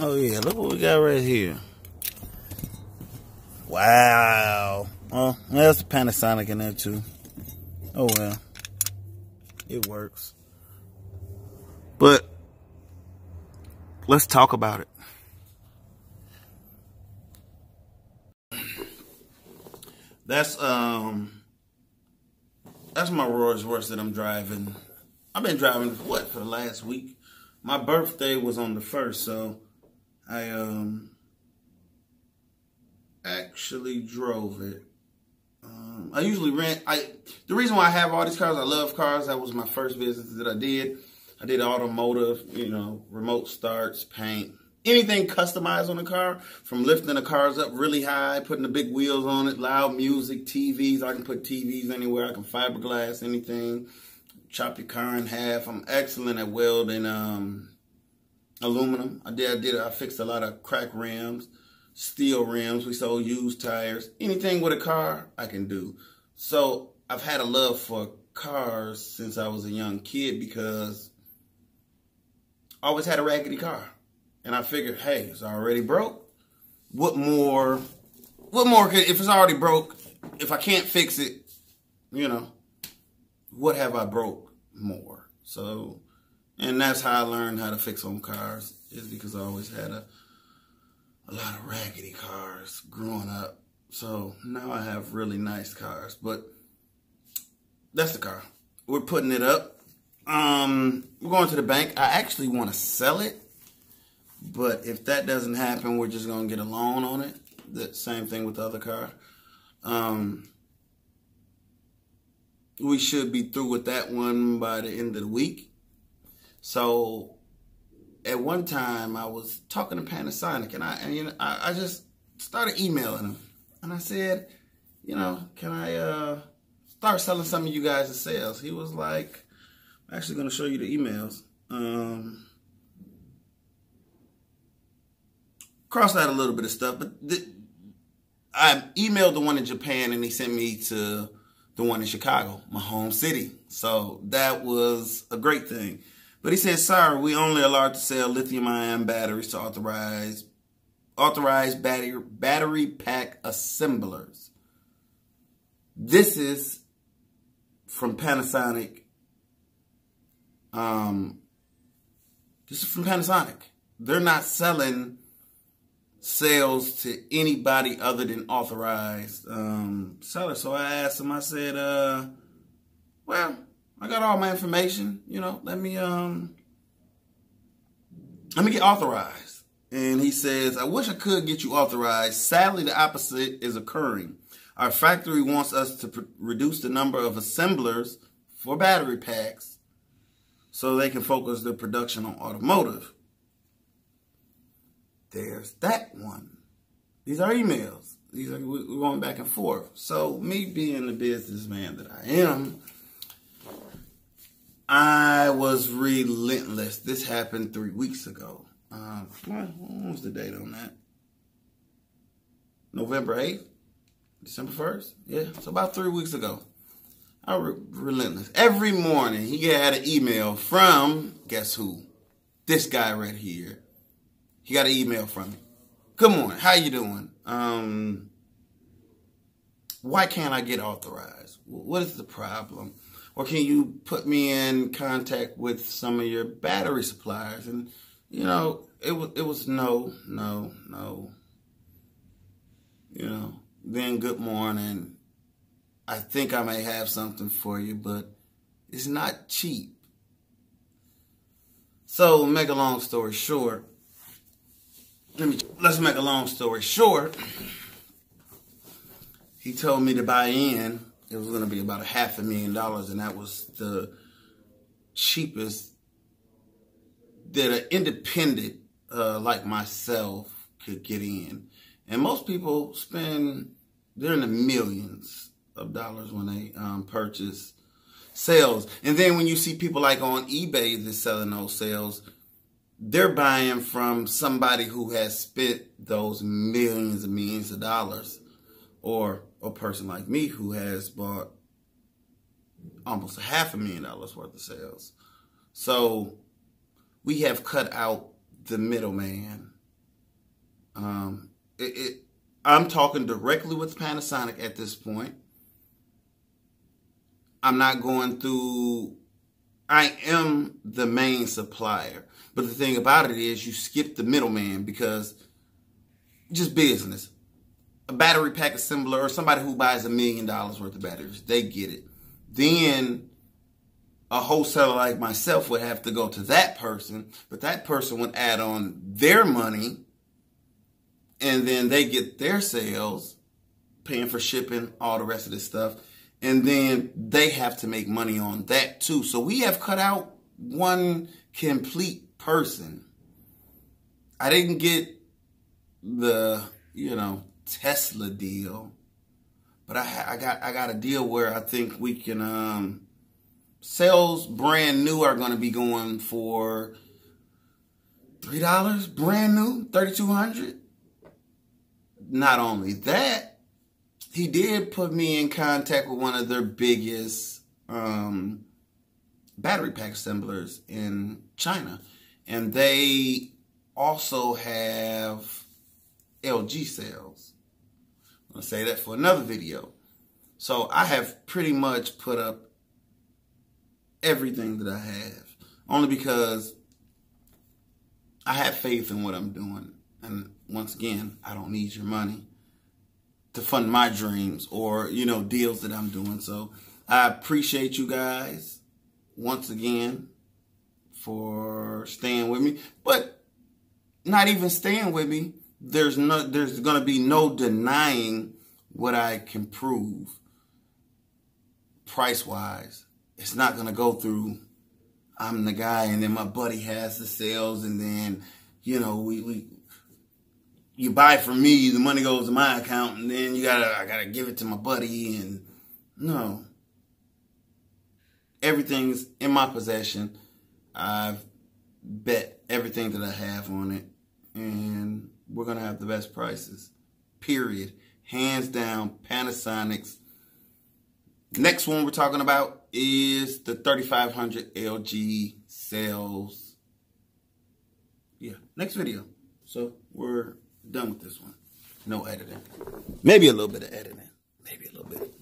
Oh yeah, look what we got right here. Wow. Oh, there's a Panasonic in there too. Oh well. It works. But let's talk about it. That's my Rolls-Royce that I'm driving. I've been driving for the last week. My birthday was on the 1st, so I actually drove it. I usually rent. The reason why I have all these cars, I love cars. That was my first business that I did. I did automotive, remote starts, paint, anything customized on the car, from lifting the cars up really high, putting the big wheels on it, loud music, TVs. I can put TVs anywhere. I can fiberglass anything, chop your car in half. I'm excellent at welding aluminum. I fixed a lot of cracked rims, steel rims. We sold used tires. Anything with a car, I can do. So I've had a love for cars since I was a young kid because I always had a raggedy car. And I figured, hey, it's already broke. What more if it's already broke, if I can't fix it, what have I broke more? So, and that's how I learned how to fix on cars, is because I always had a lot of raggedy cars growing up. So now I have really nice cars, but that's the car. We're putting it up. We're going to the bank. I actually want to sell it, but if that doesn't happen, we're just going to get a loan on it. The same thing with the other car. We should be through with that one by the end of the week. So at one time I was talking to Panasonic, and I just started emailing them, and I said, can I start selling some of you guys' sales? He was like, I'm actually going to show you the emails. Crossed out a little bit of stuff, but I emailed the one in Japan, and he sent me to the one in Chicago, my home city. So that was a great thing. But he said, sorry, we only allowed to sell lithium-ion batteries to authorized battery pack assemblers. This is from Panasonic. This is from Panasonic. They're not selling sales to anybody other than authorized sellers. So I asked him, I said, well, I got all my information, let me get authorized. And he says, I wish I could get you authorized. Sadly, the opposite is occurring. Our factory wants us to reduce the number of assemblers for battery packs so they can focus their production on automotive. There's that one. These are emails. We're going back and forth. So me being the businessman that I am, I was relentless. This happened 3 weeks ago. What was the date on that? November 8th? December 1st? Yeah, so about 3 weeks ago. I was relentless. Every morning he had an email from, guess who? This guy right here. He got an email from me. Good morning. How you doing? Why can't I get authorized? What is the problem? Or can you put me in contact with some of your battery suppliers? And, it was no. Then good morning. I think I may have something for you, but it's not cheap. So make a long story short. Let's make a long story short. He told me to buy in. It was going to be about $500,000, and that was the cheapest that an independent like myself could get in. And most people they're in the millions of dollars when they purchase sales. And then when you see people like on eBay that's selling those sales, they're buying from somebody who has spent those millions and millions of dollars, or a person like me who has bought almost $500,000 worth of sales. So we have cut out the middleman. I'm talking directly with Panasonic at this point. I'm not going through, I am the main supplier. But the thing about it is you skip the middleman, because just business. A battery pack assembler or somebody who buys $1 million worth of batteries, they get it. Then a wholesaler like myself would have to go to that person, but that person would add on their money, and then they get their sales, paying for shipping, all the rest of this stuff. And then they have to make money on that too. So we have cut out one complete person. I didn't get the, Tesla deal, but I got a deal where I think we can, sales brand new are going to be going for $3 brand new, $3,200. Not only that, he did put me in contact with one of their biggest battery pack assemblers in China. And they also have LG sales. I'm going to say that for another video. So I have pretty much put up everything that I have, only because I have faith in what I'm doing. And once again, I don't need your money to fund my dreams or, deals that I'm doing. So I appreciate you guys once again for staying with me, but not even staying with me. There's going to be no denying what I can prove price wise. It's not going to go through, I'm the guy and then my buddy has the sales, and then, you buy from me, the money goes to my account, and then I gotta give it to my buddy. And no, everything's in my possession. I've bet everything that I have on it, and we're gonna have the best prices. Period. Hands down, Panasonic's. Next one we're talking about is the 3500 LG sales. Yeah, next video. So we're done with this one. No editing. Maybe a little bit of editing. Maybe a little bit.